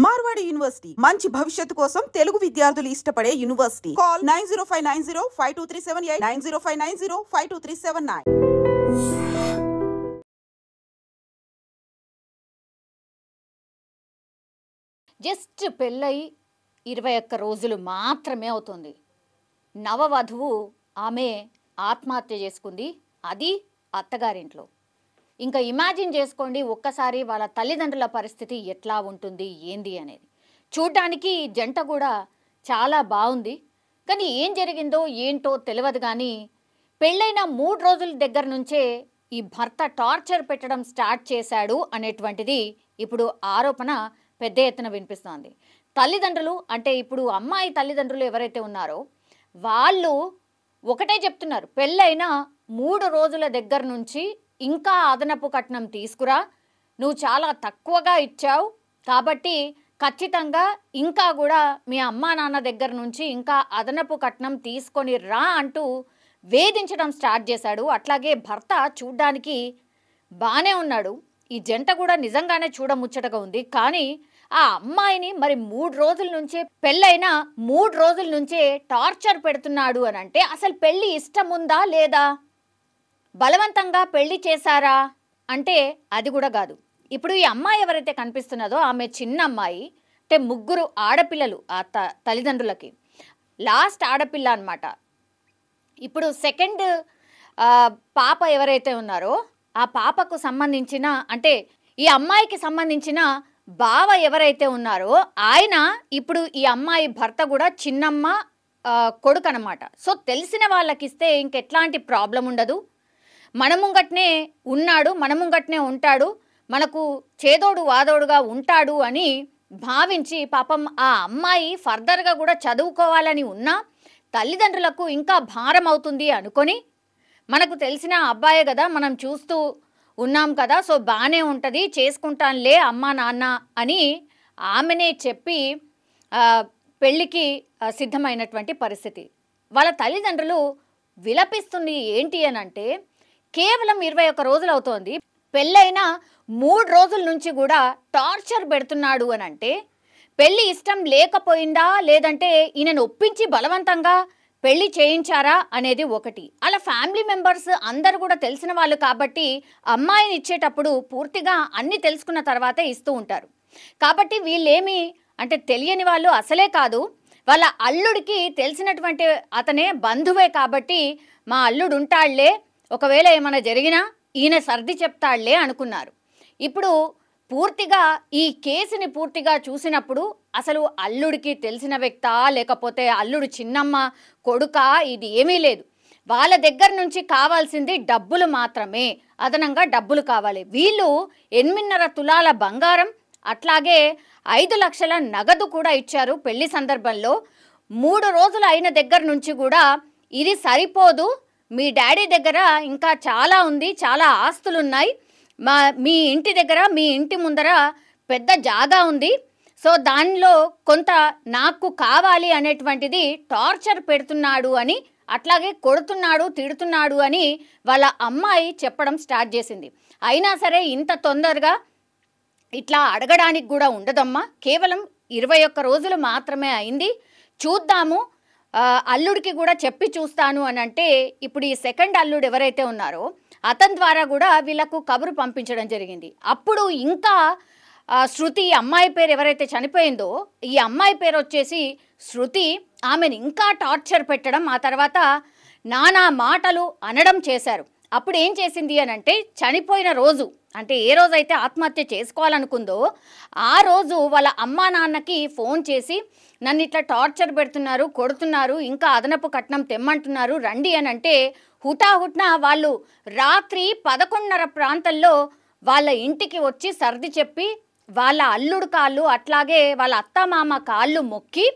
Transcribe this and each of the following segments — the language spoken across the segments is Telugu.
మార్వాడి యూనివర్సిటీ మంచి భవిష్యత్తు కోసం తెలుగు విద్యార్థులు ఇష్టపడే యూనివర్సిటీ. కాల్ 9059052378 9059052379. జస్ట్ పెళ్ళై 21 రోజులు మాత్రమే అవుతుంది. నవవధువు ఆమె ఆత్మహత్య చేసుకుంది, అది అత్తగారింట్లో. ఇంకా ఇమాజిన్ చేసుకోండి ఒక్కసారి వాళ్ళ తల్లిదండ్రుల పరిస్థితి ఎట్లా ఉంటుంది ఏంది అనేది. చూడ్డానికి జంట కూడా చాలా బాగుంది, కానీ ఏం జరిగిందో ఏంటో తెలియదు. కానీ పెళ్ళైన 3 రోజుల దగ్గర నుంచే ఈ భర్త టార్చర్ పెట్టడం స్టార్ట్ చేశాడు అనేటువంటిది ఇప్పుడు ఆరోపణ పెద్ద ఎత్తున వినిపిస్తోంది. తల్లిదండ్రులు అంటే ఇప్పుడు అమ్మాయి తల్లిదండ్రులు ఎవరైతే ఉన్నారో వాళ్ళు ఒకటే చెప్తున్నారు, పెళ్ళైన 3 రోజుల దగ్గర నుంచి ఇంకా అదనపు కట్నం తీసుకురా, నువ్వు చాలా తక్కువగా ఇచ్చావు కాబట్టి ఖచ్చితంగా ఇంకా కూడా మీ అమ్మా నాన్న దగ్గర నుంచి ఇంకా అదనపు కట్నం తీసుకొని రా అంటూ వేధించడం స్టార్ట్ చేశాడు. అట్లాగే భర్త చూడ్డానికి బాగానే ఉన్నాడు, ఈ జంట కూడా నిజంగానే చూడముచ్చటగా ఉంది. కానీ ఆ అమ్మాయిని మరి 3 రోజుల నుంచే పెళ్ళైన 3 రోజుల నుంచే టార్చర్ పెడుతున్నాడు అని అంటే అసలు పెళ్ళి ఇష్టం ఉందా లేదా, బలవంతంగా పెళ్లి చేశారా అంటే అది కూడా కాదు. ఇప్పుడు ఈ అమ్మాయి ఎవరైతే కనిపిస్తున్నదో ఆమె చిన్న అమ్మాయి, అంటే 3 ఆడపిల్లలు ఆ తల్లిదండ్రులకి, లాస్ట్ ఆడపిల్ల అనమాట. ఇప్పుడు సెకండ్ పాప ఎవరైతే ఉన్నారో ఆ పాపకు సంబంధించిన అంటే ఈ అమ్మాయికి సంబంధించిన బావ ఎవరైతే ఉన్నారో ఆయన ఇప్పుడు ఈ అమ్మాయి భర్త కూడా చిన్నమ్మ కొడుకు అనమాట. సో తెలిసిన వాళ్ళకి ఇస్తే ఇంకెట్లాంటి ప్రాబ్లం ఉండదు, మన ముంగట్నే ఉన్నాడు, మన ముంగట్నే ఉంటాడు, మనకు చేదోడు వాదోడుగా ఉంటాడు అని భావించి పాపం ఆ అమ్మాయి ఫర్దర్గా కూడా చదువుకోవాలని ఉన్నా తల్లిదండ్రులకు ఇంకా భారం అవుతుంది అనుకొని, మనకు తెలిసిన అబ్బాయే కదా మనం చూస్తూ ఉన్నాం కదా, సో బాగానే ఉంటుంది చేసుకుంటానులే అమ్మా నాన్న అని ఆమెనే చెప్పి పెళ్ళికి సిద్ధమైనటువంటి పరిస్థితి. వాళ్ళ తల్లిదండ్రులు విలపిస్తుంది ఏంటి అని అంటే, కేవలం 21 రోజులు అవుతోంది, పెళ్ళైన 3 రోజుల నుంచి కూడా టార్చర్ పెడుతున్నాడు అని అంటే పెళ్ళి ఇష్టం లేకపోయిందా లేదంటే ఈయనను ఒప్పించి బలవంతంగా పెళ్లి చేయించారా అనేది ఒకటి. అలా ఫ్యామిలీ మెంబర్స్ అందరు కూడా తెలిసిన వాళ్ళు కాబట్టి అమ్మాయిని ఇచ్చేటప్పుడు పూర్తిగా అన్ని తెలుసుకున్న తర్వాతే ఇస్తూ ఉంటారు. కాబట్టి వీళ్ళేమి అంటే తెలియని వాళ్ళు అసలే కాదు, వాళ్ళ అల్లుడికి తెలిసినటువంటి అతనే బంధువే కాబట్టి మా అల్లుడు ఉంటాళ్లే, ఒకవేళ ఏమైనా జరిగినా ఈయన సర్ది చెప్తాళ్లే అనుకున్నారు. ఇప్పుడు పూర్తిగా ఈ కేసుని పూర్తిగా చూసినప్పుడు అసలు అల్లుడికి తెలిసిన వ్యక్తా లేకపోతే అల్లుడు చిన్నమ్మ కొడుకా ఇది ఏమీ లేదు. వాళ్ళ దగ్గర నుంచి కావాల్సింది డబ్బులు మాత్రమే, అదనంగా డబ్బులు కావాలి. వీళ్ళు 8.5 తులాల బంగారం అట్లాగే 5 లక్షల నగదు కూడా ఇచ్చారు పెళ్లి సందర్భంలో. 3 రోజులు అయిన దగ్గర నుంచి కూడా ఇది సరిపోదు, మీ డాడీ దగ్గర ఇంకా చాలా ఉంది, చాలా ఆస్తులున్నాయి, మీ ఇంటి దగ్గర మీ ఇంటి ముందర పెద్ద జాగా ఉంది, సో దానిలో కొంత నాకు కావాలి అనేటువంటిది టార్చర్ పెడుతున్నాడు అని, అట్లాగే కొడుతున్నాడు తిడుతున్నాడు అని వాళ్ళ అమ్మాయి చెప్పడం స్టార్ట్ చేసింది. అయినా సరే ఇంత తొందరగా ఇట్లా అడగడానికి కూడా ఉండదమ్మా, కేవలం 21 రోజులు మాత్రమే అయింది, చూద్దాము, అల్లుడికి కూడా చెప్పి చూస్తాను అని అంటే ఇప్పుడు ఈ సెకండ్ అల్లుడు ఎవరైతే ఉన్నారో అతని ద్వారా కూడా వీళ్ళకు కబురు పంపించడం జరిగింది. అప్పుడు ఇంకా శృతి అమ్మాయి పేరు ఎవరైతే చనిపోయిందో ఈ అమ్మాయి పేరు వచ్చేసి శృతి, ఆమెను ఇంకా టార్చర్ పెట్టడం, ఆ తర్వాత నానా మాటలు అనడం చేశారు. అప్పుడు ఏం చేసింది అని అంటే చనిపోయిన రోజు అంటే ఏ రోజైతే ఆత్మహత్య చేసుకోవాలనుకుందో ఆ రోజు వాళ్ళ అమ్మా నాన్నకి ఫోన్ చేసి నన్ను ఇట్లా టార్చర్ పెడుతున్నారు, కొడుతున్నారు, ఇంకా అదనపు కట్నం తెమ్మంటున్నారు రండి అని అంటే హుటాహుట్న వాళ్ళు రాత్రి 11:30 ప్రాంతంలో వాళ్ళ ఇంటికి వచ్చి సర్ది చెప్పి వాళ్ళ అల్లుడు కాళ్ళు అట్లాగే వాళ్ళ అత్తమామ కాళ్ళు మొక్కి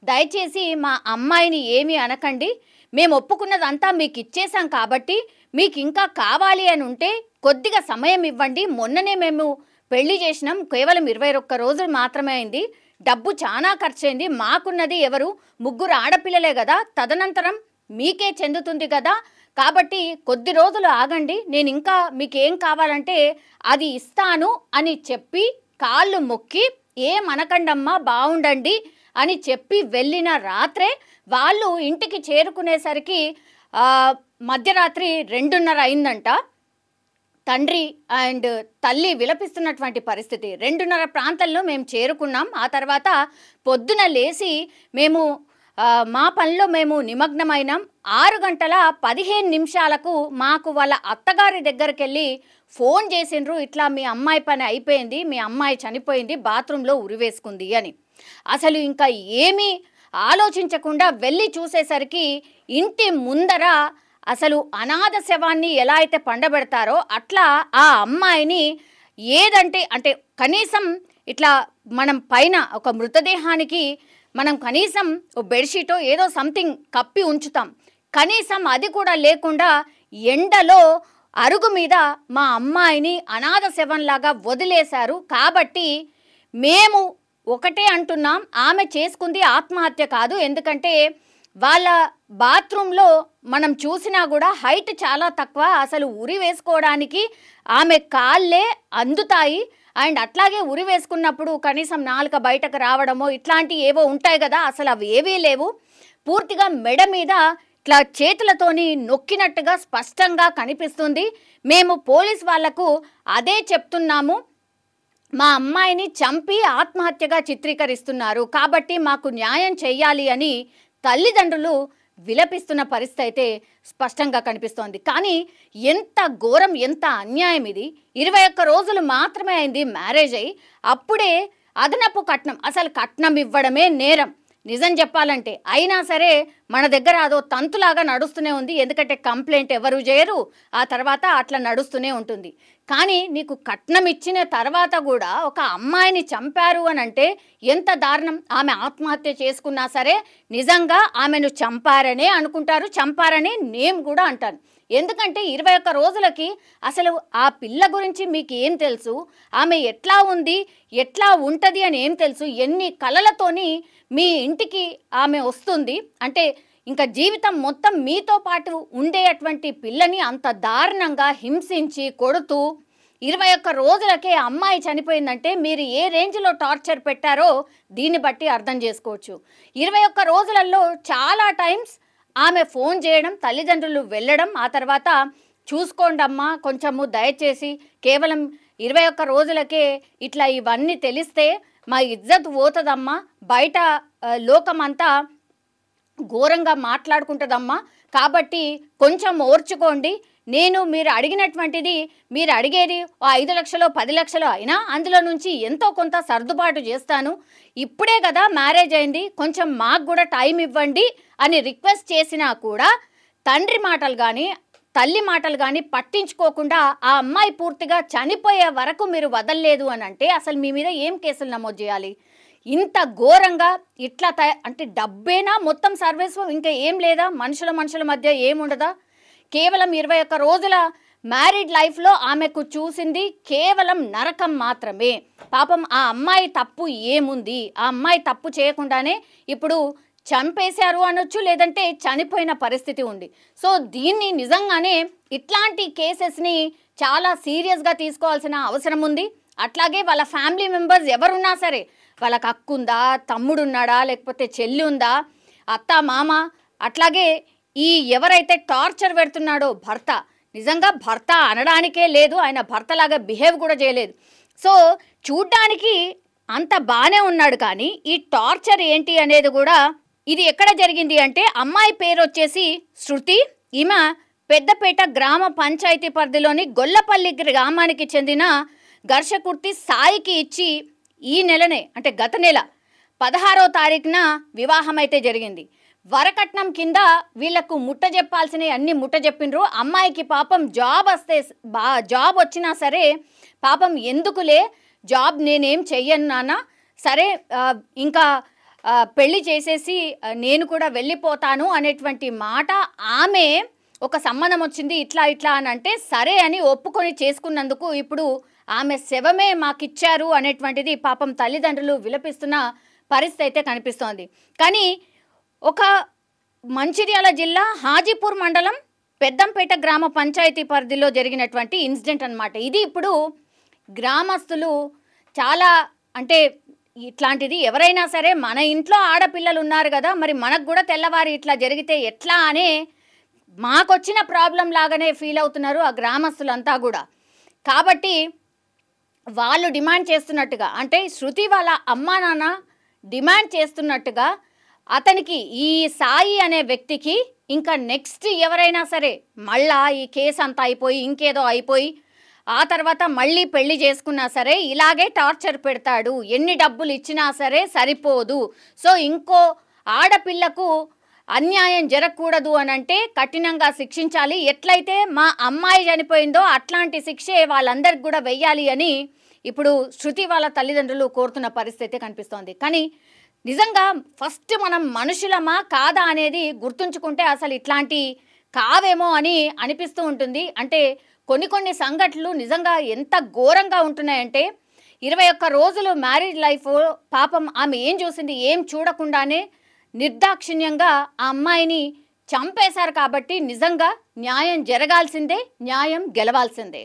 దయచేసి మా అమ్మాయిని ఏమీ అనకండి, మేము ఒప్పుకున్నదంతా మీకు ఇచ్చేసాం కాబట్టి మీకు ఇంకా కావాలి అని ఉంటే కొద్దిగా సమయం ఇవ్వండి, మొన్ననే మేము పెళ్లి చేసినాం, కేవలం 21 రోజులు మాత్రమే అయింది, డబ్బు చాలా ఖర్చయింది, మాకున్నది ఎవరు 3 ఆడపిల్లలే కదా, తదనంతరం మీకే చెందుతుంది కదా, కాబట్టి కొద్ది రోజులు ఆగండి, నేను ఇంకా మీకు ఏం కావాలంటే అది ఇస్తాను అని చెప్పి కాళ్ళు మొక్కి ఏమనకండమ్మా బాగుండండి అని చెప్పి వెళ్ళిన రాత్రే వాళ్ళు ఇంటికి చేరుకునేసరికి మధ్యరాత్రి 2:30 అయిందంట. తండ్రి అండ్ తల్లి విలపిస్తున్నటువంటి పరిస్థితి. 2:30 ప్రాంతంలో మేము చేరుకున్నాం. ఆ తర్వాత పొద్దున లేచి మేము మా పనిలో మేము నిమగ్నమైనాం. 6:15 మాకు వాళ్ళ అత్తగారి దగ్గరికి వెళ్ళి ఫోన్ చేసిండ్రు, ఇట్లా మీ అమ్మాయి పని అయిపోయింది, మీ అమ్మాయి చనిపోయింది, బాత్రూంలో ఉరివేసుకుంది అని. అసలు ఇంకా ఏమీ ఆలోచించకుండా వెళ్ళి చూసేసరికి ఇంటి ముందర అసలు అనాథ శవాన్ని ఎలా అయితే పండబెడతారో అట్లా ఆ అమ్మాయిని అంటే కనీసం ఇట్లా మనం పైన ఒక మృతదేహానికి మనం కనీసం ఓ బెడ్షీటో ఏదో సంథింగ్ కప్పి ఉంచుతాం, కనీసం అది కూడా లేకుండా ఎండలో అరుగు మీద మా అమ్మాయిని అనాథ శవంలాగా వదిలేశారు. కాబట్టి మేము ఒకటే అంటున్నాం, ఆమె చేసుకుంది ఆత్మహత్య కాదు. ఎందుకంటే వాళ్ళ బాత్రూంలో మనం చూసినా కూడా హైట్ చాలా తక్కువ, అసలు ఉరి వేసుకోవడానికి ఆమె కాళ్ళే అందుతాయి. అండ్ అట్లాగే ఉరి వేసుకున్నప్పుడు కనీసం నాలుక బయటకు రావడమో ఇట్లాంటి ఏవో ఉంటాయి కదా, అసలు అవి ఏవీ లేవు. పూర్తిగా మెడ మీద ఇట్లా చేతులతోని నొక్కినట్టుగా స్పష్టంగా కనిపిస్తుంది. మేము పోలీస్ వాళ్లకు అదే చెప్తున్నాము, మా అమ్మాయిని చంపి ఆత్మహత్యగా చిత్రీకరిస్తున్నారు, కాబట్టి మాకు న్యాయం చెయ్యాలి అని తల్లిదండ్రులు విలపిస్తున్న పరిస్థితి అయితే స్పష్టంగా కనిపిస్తోంది. కానీ ఎంత ఘోరం, ఎంత అన్యాయం ఇది. 21 రోజులు మాత్రమే అయింది మ్యారేజ్ అయ్యి, అప్పుడే అదనపు కట్నం, అసలు కట్నం ఇవ్వడమే నేరం నిజం చెప్పాలంటే. అయినా సరే మన దగ్గర అదో తంతులాగా నడుస్తూనే ఉంది. ఎందుకంటే కంప్లైంట్ ఎవరు చేయరు, ఆ తర్వాత అట్లా నడుస్తూనే ఉంటుంది. కానీ నీకు కట్నం ఇచ్చిన తర్వాత కూడా ఒక అమ్మాయిని చంపారు అని అంటే ఎంత దారుణం. ఆమె ఆత్మహత్య చేసుకున్నా సరే నిజంగా ఆమెను చంపారనే అనుకుంటారు, చంపారని నేను కూడా అంటాను. ఎందుకంటే 21 రోజులకి అసలు ఆ పిల్ల గురించి మీకు ఏం తెలుసు, ఆమె ఎట్లా ఉంది, ఎట్లా ఉంటుంది అని ఏం తెలుసు, ఎన్ని కలలతోని మీ ఇంటికి ఆమె వస్తుంది అంటే ఇంకా జీవితం మొత్తం మీతో పాటు ఉండేటువంటి పిల్లని అంత దారుణంగా హింసించి కొడుతూ 21 రోజులకే అమ్మాయి చనిపోయిందంటే మీరు ఏ రేంజ్లో టార్చర్ పెట్టారో దీన్ని బట్టి అర్థం చేసుకోవచ్చు. 21 రోజులలో చాలా టైమ్స్ ఆమె ఫోన్ చేయడం, తల్లిదండ్రులు వెళ్ళడం, ఆ తర్వాత చూసుకోండమ్మా కొంచెము దయచేసి, కేవలం 21 రోజులకే ఇట్లా ఇవన్నీ తెలిస్తే మా ఇజ్జత్ పోతుందమ్మా, బయట లోకమంతా ఘోరంగా మాట్లాడుకుంటుందమ్మా, కాబట్టి కొంచెం ఓర్చుకోండి. నేను మీరు అడిగినటువంటిది, మీరు అడిగేది 5 లక్షలు 10 లక్షలు అయినా అందులో నుంచి ఎంతో కొంత సర్దుబాటు చేస్తాను, ఇప్పుడే కదా మ్యారేజ్ అయింది, కొంచెం మాకు కూడా టైం ఇవ్వండి అని రిక్వెస్ట్ చేసినా కూడా తండ్రి మాటలు కానీ తల్లి మాటలు కానీ పట్టించుకోకుండా ఆ అమ్మాయి పూర్తిగా చనిపోయే వరకు మీరు వదలలేదు అని అంటే అసలు మీ మీద ఏం కేసులు నమోదు చేయాలి? ఇంత ఘోరంగా ఇట్లా అంటే డబ్బేనా మొత్తం సర్వీసు, ఇంకా ఏం లేదా? మనుషుల మధ్య ఏముండదా? కేవలం 21 రోజుల మ్యారీడ్ లైఫ్లో ఆమెకు చూసింది కేవలం నరకం మాత్రమే. పాపం ఆ అమ్మాయి తప్పు ఏముంది? ఆ అమ్మాయి తప్పు చేయకుండానే ఇప్పుడు చంపేశారు అనొచ్చు, లేదంటే చనిపోయిన పరిస్థితి ఉంది. సో దీన్ని నిజంగానే ఇట్లాంటి కేసెస్ని చాలా సీరియస్గా తీసుకోవాల్సిన అవసరం ఉంది. అట్లాగే వాళ్ళ ఫ్యామిలీ మెంబర్స్ ఎవరున్నా సరే, వాళ్ళకి అక్కుందా, తమ్ముడున్నాడా, లేకపోతే చెల్లి ఉందా, అత్త మామ, అట్లాగే ఈ ఎవరైతే టార్చర్ పెడుతున్నాడో భర్త, నిజంగా భర్త అనడానికే లేదు, ఆయన భర్తలాగా బిహేవ్ కూడా చేయలేదు. సో చూడ్డానికి అంత బాగానే ఉన్నాడు, కానీ ఈ టార్చర్ ఏంటి అనేది కూడా, ఇది ఎక్కడ జరిగింది అంటే అమ్మాయి పేరు వచ్చేసి శృతి. ఈమె పెద్దపేట గ్రామ పంచాయతీ పరిధిలోని గొల్లపల్లి గ్రామానికి చెందిన ఘర్షకుర్తి సాయికి ఇచ్చి ఈ నెలనే అంటే గత నెల 16వ తారీఖున వివాహం అయితే జరిగింది. వరకట్నం కింద వీళ్లకు ముట్ట చెప్పాల్సినవి అన్నీ ముట్ట చెప్పిండ్రు. అమ్మాయికి పాపం జాబ్ వచ్చినా సరే పాపం ఎందుకులే జాబ్, నేనేం చెయ్యను నాన్న, సరే ఇంకా పెళ్లి చేసేసి నేను కూడా వెళ్ళిపోతాను అనేటువంటి మాట. ఆమె ఒక సంబంధం వచ్చింది ఇట్లా అని అంటే సరే అని ఒప్పుకొని చేసుకున్నందుకు ఇప్పుడు ఆమె శవమే మాకిచ్చారు అనేటువంటిది పాపం తల్లిదండ్రులు విలపిస్తున్న పరిస్థితి అయితే కనిపిస్తోంది. కానీ ఒక మంచిర్యాల జిల్లా హాజీపూర్ మండలం పెద్దంపేట గ్రామ పంచాయతీ పరిధిలో జరిగినటువంటి ఇన్సిడెంట్ అన్నమాట ఇది. ఇప్పుడు గ్రామస్తులు చాలా అంటే ఇట్లాంటిది ఎవరైనా సరే మన ఇంట్లో ఆడపిల్లలు ఉన్నారు కదా, మరి మనకు కూడా తెల్లవారి ఇట్లా జరిగితే ఎట్లా అనే మాకొచ్చిన ప్రాబ్లం లాగానే ఫీల్ అవుతున్నారు ఆ గ్రామస్తులంతా కూడా. కాబట్టి వాళ్ళు డిమాండ్ చేస్తున్నట్టుగా, అంటే శృతి వాళ్ళ అమ్మా నాన్న డిమాండ్ చేస్తున్నట్టుగా అతనికి, ఈ సాయి అనే వ్యక్తికి ఇంకా నెక్స్ట్ ఎవరైనా సరే మళ్ళా ఈ కేసు అంతా అయిపోయి ఇంకేదో అయిపోయి ఆ తర్వాత మళ్ళీ పెళ్లి చేసుకున్నా సరే ఇలాగే టార్చర్ పెడతాడు, ఎన్ని డబ్బులు ఇచ్చినా సరే సరిపోదు. సో ఇంకో ఆడపిల్లకు అన్యాయం జరగకూడదు అని అంటే కఠినంగా శిక్షించాలి, ఎట్లయితే మా అమ్మాయి చనిపోయిందో అట్లాంటి శిక్షే వాళ్ళందరికి కూడా వెయ్యాలి అని ఇప్పుడు శృతి వాళ్ళ తల్లిదండ్రులు కోరుతున్న పరిస్థితి కనిపిస్తోంది. కానీ నిజంగా ఫస్ట్ మనం మనుషులమా కాదా అనేది గుర్తుంచుకుంటే అసలు ఇట్లాంటి కావేమో అని అనిపిస్తూ ఉంటుంది. అంటే కొన్ని సంఘటనలు నిజంగా ఎంత ఘోరంగా ఉంటున్నాయంటే 21 రోజులు మ్యారీడ్ లైఫ్, పాపం ఆమె ఏం చూసింది, ఏం చూడకుండానే నిర్దాక్షిణ్యంగా ఆ అమ్మాయిని చంపేశారు. కాబట్టి నిజంగా న్యాయం జరగాల్సిందే, న్యాయం గెలవాల్సిందే.